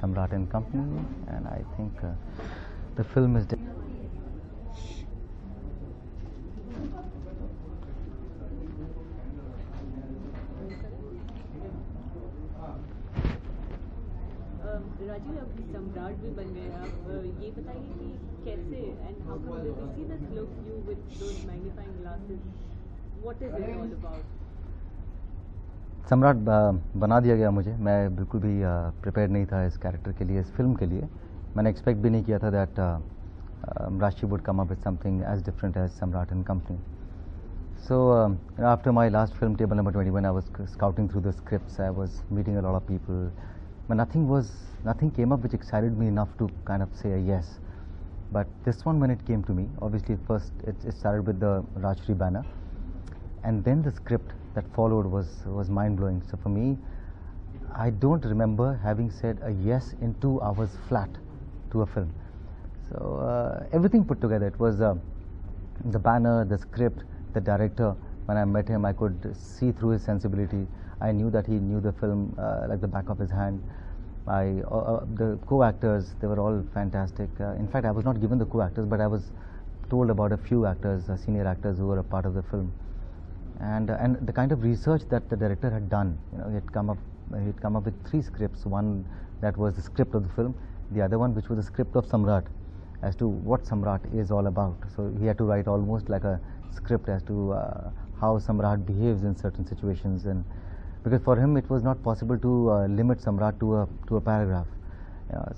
Samrat and Company, and I think the film is. Rajiv, अब सम्राट भी बन गए आप, ये बताइए कि कैसे and how come we see this look you with those magnifying glasses, what is it all about? सम्राट बना दिया गया मुझे, मैं बिल्कुल भी प्रिपेयर नहीं था इस कैरेक्टर के लिए, इस फिल्म के लिए। मैंने एक्सपेक्ट भी नहीं किया था that Rajeev would come up with something as different as Samrat and Company. So after my last film, Table Number 21, I was scouting through the scripts, I was meeting a lot of people, but nothing came up which excited me enough to kind of say a yes. But this one, when it came to me, obviously first it started with the Rajshri banner, and then the script that followed was mind-blowing. So for me, I don't remember having said a yes in 2 hours flat to a film. So everything put together, it was the banner, the script, the director. When I met him, I could see through his sensibility. I knew that he knew the film like the back of his hand. The co-actors, they were all fantastic. In fact, I was not given the co-actors, but I was told about a few actors, senior actors who were a part of the film. And the kind of research that the director had done, he had come up with 3 scripts. One that was the script of the film, the other one which was the script of Samrat, as to what Samrat is all about. So he had to write almost like a script as to how Samrat behaves in certain situations, and because for him it was not possible to limit Samrat to a paragraph.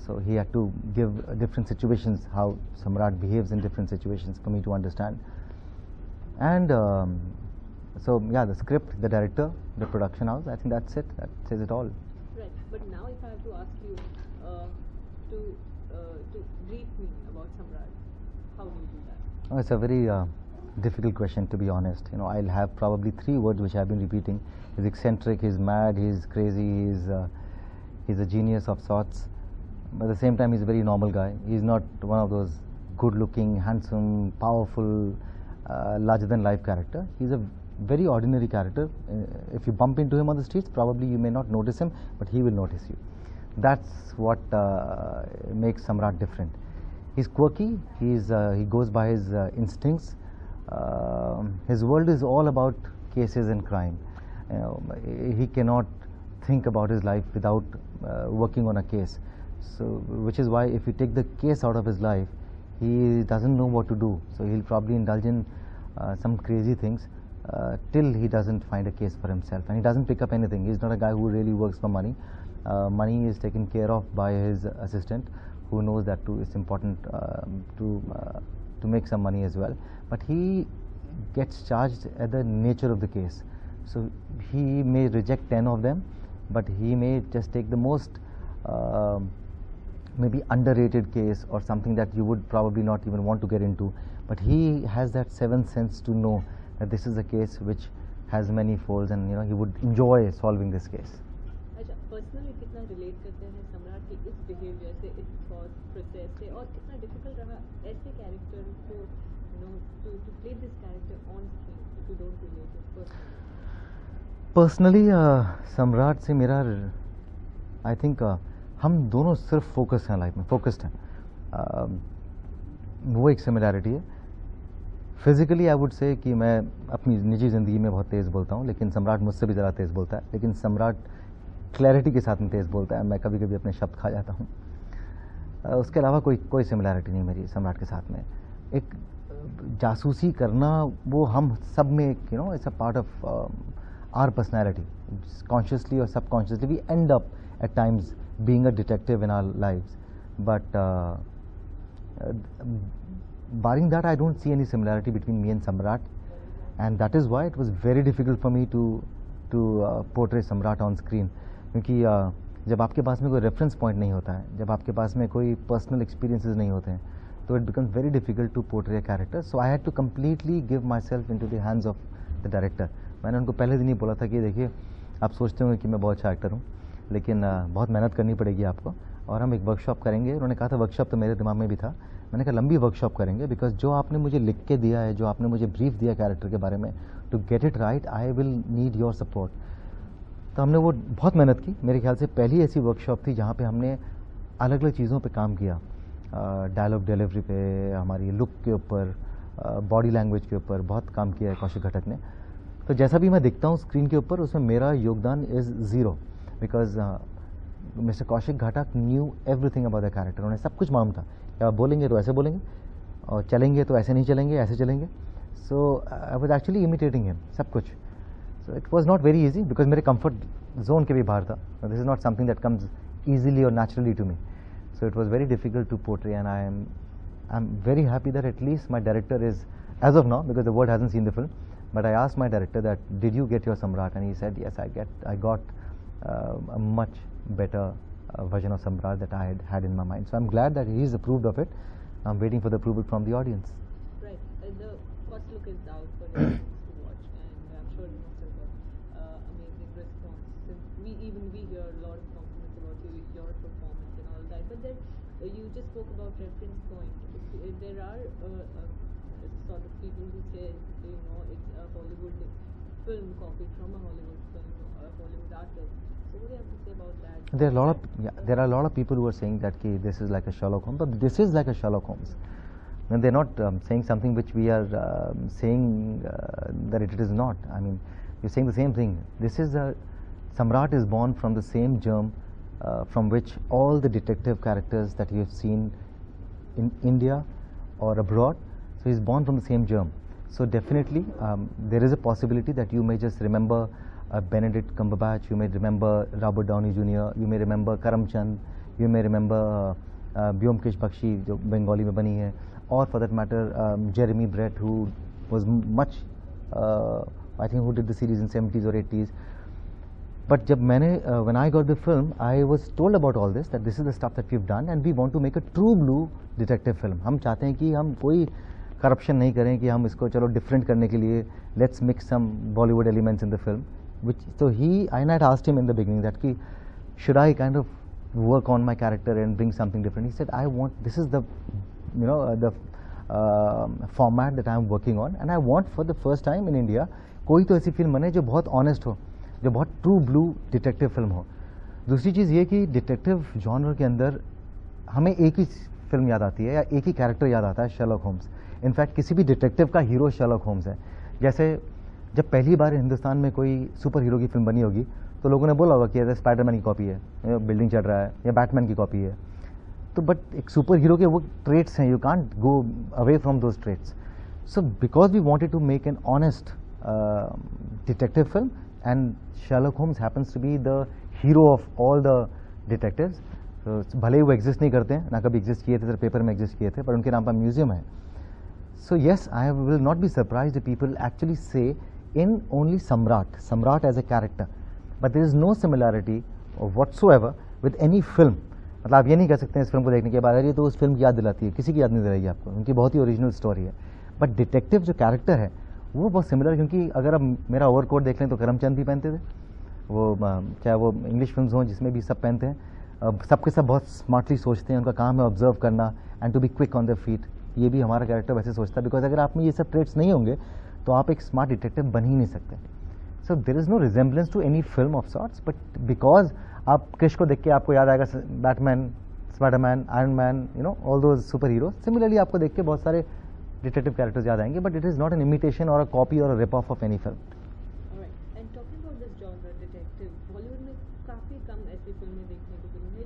So he had to give different situations, how Samrat behaves in different situations for me to understand. And so yeah, the script, the director, the production house, I think that's it. That says it all. Right. But now if I have to ask you to brief me about Samrat, how do you do that? Oh, it's a very difficult question, to be honest. I'll have probably 3 words which I've been repeating. He's eccentric, he's mad, he's crazy, he's a genius of sorts. But at the same time, he's a very normal guy. He's not one of those good-looking, handsome, powerful, larger-than-life character. He's a very ordinary character. If you bump into him on the streets, probably you may not notice him, but he will notice you. That's what makes Samrat different. He's quirky. He goes by his instincts. His world is all about cases and crime. He cannot think about his life without working on a case. So, which is why if you take the case out of his life, he doesn't know what to do. So he'll probably indulge in some crazy things till he doesn't find a case for himself, and he doesn't pick up anything. He's not a guy who really works for money. Money is taken care of by his assistant, who knows that too. It's important to make some money as well. But he gets charged at the nature of the case. So he may reject 10 of them, but he may just take the most maybe underrated case or something that you would probably not even want to get into. But he has that 7th sense to know that this is a case which has many folds, and he would enjoy solving this case. Personally कितना relate करते हैं सम्राट के इस behaviour से, इस thought process से, और कितना डिफिकल्ट रहा ऐसे कैरेक्टर को to play this character on screen if you don't relate it personally Samrat से मेरा आई थिंक हम दोनों सिर्फ फोकस हैं लाइफ में, फोकस्ड हैं, वो एक सिमिलैरिटी है। फिजिकली आई वुड से कि मैं अपनी निजी ज़िंदगी में बहुत तेज़ बोलता हूँ, लेकिन सम्राट मुझसे भी ज़्यादा तेज़ बोलता है, लेकिन सम्राट क्लैरिटी के साथ में तेज़ बोलता है, मैं कभी कभी अपने शब्द खा जाता हूँ। उसके अलावा कोई सिमिलैरिटी नहीं मेरी सम्राट के साथ में। एक जासूसी करना वो हम सब में it's a part of our personality, consciously और subconsciously we end up at times being a detective in our lives, but barring that, I don't see any similarity between me and Samrat, and that is why it was very difficult for me to portray Samrat on screen. क्योंकि जब आपके पास में कोई reference point नहीं होता है, जब आपके पास में कोई पर्सनल एक्सपीरियंसेस नहीं होते हैं, तो it becomes very difficult to portray a character. So I had to completely give myself into the hands of the director. मैंने उनको पहले दिन ही बोला था कि देखिए, आप सोचते होंगे कि मैं बहुत अच्छा एक्टर हूँ, लेकिन बहुत मेहनत करनी पड़ेगी आपको. और हम एक वर्कशॉप करेंगे। उन्होंने कहा था वर्कशॉप, तो मेरे दिमाग में भी था। मैंने कहा लंबी वर्कशॉप करेंगे, बिकॉज जो आपने मुझे लिख के दिया है, जो आपने मुझे ब्रीफ दिया कैरेक्टर के बारे में, to get it right I will need your support. तो हमने वो बहुत मेहनत की। मेरे ख्याल से पहली ऐसी वर्कशॉप थी जहाँ पे हमने अलग अलग चीज़ों पे काम किया, डायलॉग डिलीवरी पे, हमारी लुक के ऊपर, बॉडी लैंग्वेज के ऊपर बहुत काम किया है कौशिक घटक ने। तो जैसा भी मैं दिखता हूँ स्क्रीन के ऊपर, उसमें मेरा योगदान is zero, because mister Kaushik Ghatak knew everything about the character. उन्हें सब कुछ मालूम था कि आप बोलेंगे तो ऐसे बोलेंगे, और चलेंगे तो ऐसे नहीं चलेंगे, ऐसे चलेंगे। So I was actually imitating him सब कुछ। So it was not very easy, because मेरे कंफर्ट जोन के भी बाहर था। This is not something that comes easily और naturally to me. So it was very difficult to portray, and I'm very happy that at least my director is, as of now, because the world hasn't seen the film, but I asked my director that, did you get your Samrat? And he said, yes, I got a much better version of Samrat that I had in my mind. So I'm glad that he's approved of it. I'm waiting for the approval from the audience. Right. The first look is out for the audience to watch, and I'm sure you must have got amazing response. We hear a lot of compliments about your performance and all that. But then you just spoke about reference point. There are sort of people who say, it's a Hollywood film copied from a Hollywood film, a Hollywood artist. So what do you have to say about that? There are a lot of people who are saying that this is like a Sherlock Holmes, but this is like a Sherlock Holmes. And they're not saying something which we are saying that it is not. I mean, you're saying the same thing. This is Samrat is born from the same germ from which all the detective characters that we have seen in India or abroad, so he's born from the same germ. So definitely there is a possibility that you may just remember Benedict Cumberbatch, you may remember Robert Downey Jr., you may remember Karam Chand, you may remember Byomkesh Bakshi जो बंगाली में बनी है, or for that matter Jeremy Brett, who was much I think who did the series in 70s or 80s. But जब मैंने when I got the film, I was told about all this, that this is the stuff that we've done and we want to make a true blue detective film. हम चाहते हैं कि हम कोई corruption नहीं करें, कि हम इसको चलो different करने के लिए let's mix some Bollywood elements in the film. Which so I had asked him in the beginning that should I kind of work on my character and bring something different. He said, I want, this is the the format that I am working on, and I want for the first time in India कोई तो ऐसी film बने जो बहुत honest हो, जो बहुत true blue detective film हो। दूसरी चीज़ ये कि डिटेक्टिव जॉनर के अंदर हमें एक ही फिल्म याद आती है या एक ही कैरेक्टर याद आता है, शर्लॉक होम्स। इनफैक्ट किसी भी डिटेक्टिव का हीरो शर्लॉक होम्स है। जैसे जब पहली बार हिंदुस्तान में कोई सुपर हीरो की फिल्म बनी होगी तो लोगों ने बोला होगा कि ये स्पाइडरमैन की कॉपी है, बिल्डिंग चढ़ रहा है, या बैटमैन की कॉपी है। तो बट एक सुपर हीरो के वो ट्रेट्स हैं, you can't go away from those traits. So because we wanted to make an honest detective film, and Sherlock Holmes happens to be the hero of all the detectives. भले ही वो exist नहीं करते हैं, ना कभी exist किए थे, सिर्फ पेपर में एग्जिस्ट किए थे, पर उनके नाम पर म्यूजियम है। So yes, I will not be surprised people actually से in only Samrat as a character, but there is no similarity whatsoever with any film. मतलब आप ये नहीं कह सकते हैं इस फिल्म को देखने के बाद ये तो उस फिल्म की याद दिलाती है, किसी की याद नहीं दिलाएगी आपको, उनकी बहुत ही ओरिजिनल स्टोरी है। बट डिटेक्टिव जो कैरेक्टर है वो बहुत सिमिलर, क्योंकि अगर आप मेरा ओवरकोट देख लें तो करमचंद भी पहनते थे, वो चाहे वो इंग्लिश फिल्म हों जिसमें भी सब पहनते हैं, सबके सब बहुत स्मार्टली सोचते हैं, उनका काम है ऑब्जर्व करना and to be quick on the feet. ये भी हमारा कैरेक्टर वैसे सोचता है, बिकॉज अगर आप में ये सब ट्रेट्स नहीं होंगे तो आप एक स्मार्ट डिटेक्टिव बन ही नहीं सकते। So there is no resemblance to any film of sorts, but because आप क्रिश को देख के आपको याद आएगा Batman, Spiderman, Iron Man, all those super hero. Similarly आपको देख के बहुत सारे डिटेक्टिव कैरेक्टर्स याद आएंगे, but it is not an imitation और अ कॉपी और a rip off any film. And talking about this genre detective, Bollywood में काफ़ी कम ऐसी फिल्में देखने को मिली हैं